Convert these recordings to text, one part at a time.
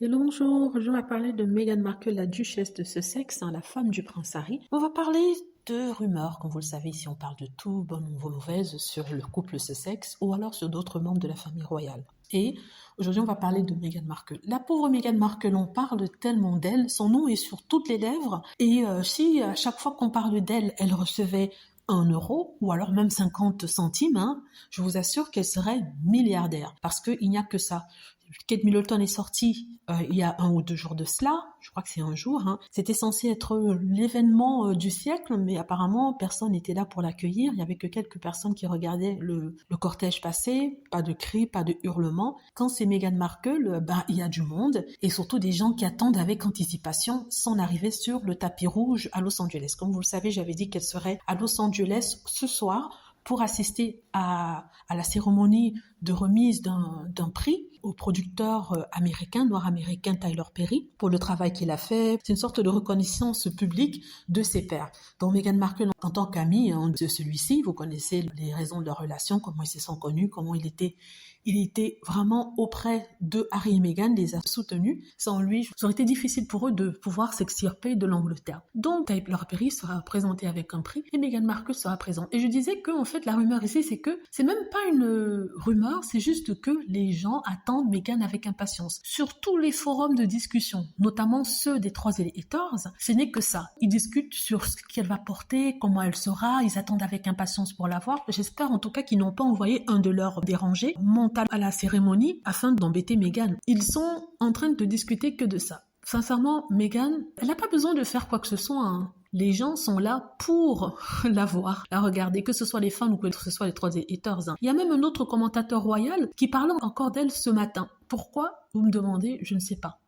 Hello, bonjour. Aujourd'hui, on va parler de Meghan Markle, la duchesse de Sussex, la femme du prince Harry. On va parler de rumeurs, comme vous le savez, si on parle de tout, bonnes ou mauvaises, sur le couple Sussex ou alors sur d'autres membres de la famille royale. Et aujourd'hui, on va parler de Meghan Markle. La pauvre Meghan Markle, on parle tellement d'elle, son nom est sur toutes les lèvres. Et si à chaque fois qu'on parle d'elle, elle recevait 1 euro ou alors même 50 centimes, je vous assure qu'elle serait milliardaire parce qu'il n'y a que ça. Kate Middleton est sortie il y a 1 ou 2 jours de cela, je crois que c'est un jour. C'était censé être l'événement du siècle, mais apparemment personne n'était là pour l'accueillir. Il y avait que quelques personnes qui regardaient le cortège passer, pas de cris, pas de hurlements. Quand c'est Meghan Markle, il y a du monde et surtout des gens qui attendent avec anticipation son arrivée sur le tapis rouge à Los Angeles. Comme vous le savez, j'avais dit qu'elle serait à Los Angeles ce soir pour assister à la cérémonie de remise d'un prix au producteur noir américain Tyler Perry pour le travail qu'il a fait. C'est une sorte de reconnaissance publique de ses pairs. Donc Meghan Markle, en tant qu'ami de celui-ci, vous connaissez les raisons de leur relation, comment ils se sont connus, comment il était vraiment auprès de Harry et Meghan, les a soutenus. Sans lui, ça aurait été difficile pour eux de pouvoir s'extirper de l'Angleterre. Donc, Tyler Perry sera présenté avec un prix et Meghan Markle sera présente. Et je disais que, en fait, la rumeur ici, c'est que c'est même pas une rumeur, c'est juste que les gens attendent Meghan avec impatience. Sur tous les forums de discussion, notamment ceux des 3 électeurs, ce n'est que ça. Ils discutent sur ce qu'elle va porter, comment elle sera, ils attendent avec impatience pour la voir. J'espère en tout cas qu'ils n'ont pas envoyé un de leurs dérangés à la cérémonie afin d'embêter Meghan. Ils sont en train de discuter que de ça. Sincèrement, Meghan, elle n'a pas besoin de faire quoi que ce soit. Les gens sont là pour la voir, la regarder, que ce soit les fans ou que ce soit les 3 haters. Il y a même un autre commentateur royal qui parlait encore d'elle ce matin. Pourquoi? Vous me demandez, je ne sais pas.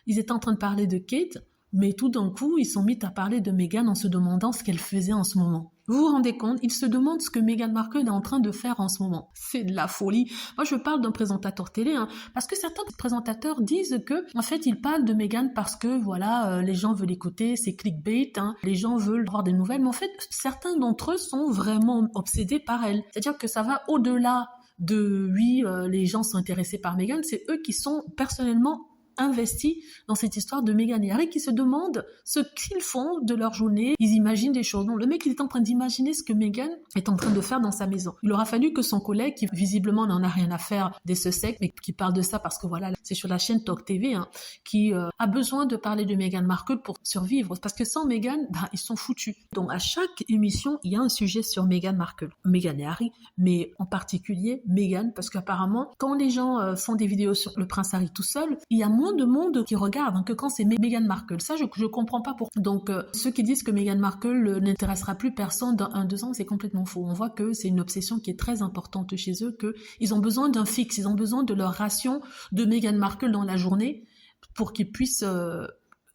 Ils étaient en train de parler de Kate, mais tout d'un coup, ils sont mis à parler de Meghan en se demandant ce qu'elle faisait en ce moment. Vous vous rendez compte? Ils se demandent ce que Meghan Markle est en train de faire en ce moment. C'est de la folie. Moi, je parle d'un présentateur télé, parce que certains présentateurs disent que, en fait, ils parlent de Meghan parce que, voilà, les gens veulent écouter, c'est clickbait, les gens veulent avoir des nouvelles. Mais en fait, certains d'entre eux sont vraiment obsédés par elle. C'est-à-dire que ça va au-delà de, oui, les gens sont intéressés par Meghan, c'est eux qui sont personnellement investis dans cette histoire de Meghan et Harry qui se demandent ce qu'ils font de leur journée. Ils imaginent des choses. Non, le mec, il est en train d'imaginer ce que Meghan est en train de faire dans sa maison. Il aura fallu que son collègue, qui visiblement n'en a rien à faire des Sussex, mais qui parle de ça parce que voilà, c'est sur la chaîne Talk TV, qui a besoin de parler de Meghan Markle pour survivre. Parce que sans Meghan, ils sont foutus. Donc à chaque émission, il y a un sujet sur Meghan Markle. Meghan et Harry, mais en particulier Meghan, parce qu'apparemment, quand les gens font des vidéos sur le prince Harry tout seul, il y a moins de monde qui regarde que quand c'est Meghan Markle. Ça, je comprends pas pourquoi. Donc, ceux qui disent que Meghan Markle n'intéressera plus personne dans 1-2 ans, c'est complètement faux. On voit que c'est une obsession qui est très importante chez eux, qu'ils ont besoin d'un fixe, ils ont besoin de leur ration de Meghan Markle dans la journée pour qu'ils puissent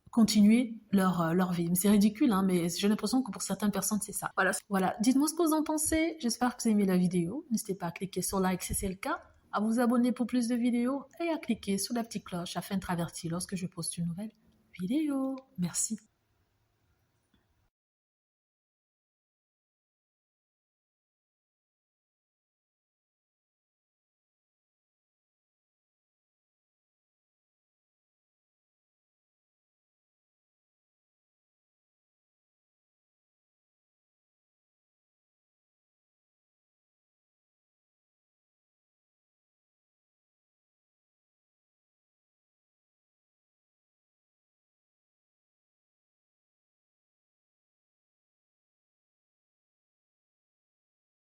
continuer leur vie. C'est ridicule, mais j'ai l'impression que pour certaines personnes, c'est ça. Voilà. Dites-moi ce que vous en pensez. J'espère que vous avez aimé la vidéo. N'hésitez pas à cliquer sur like si c'est le cas, à vous abonner pour plus de vidéos et à cliquer sur la petite cloche afin d'être averti lorsque je poste une nouvelle vidéo. Merci.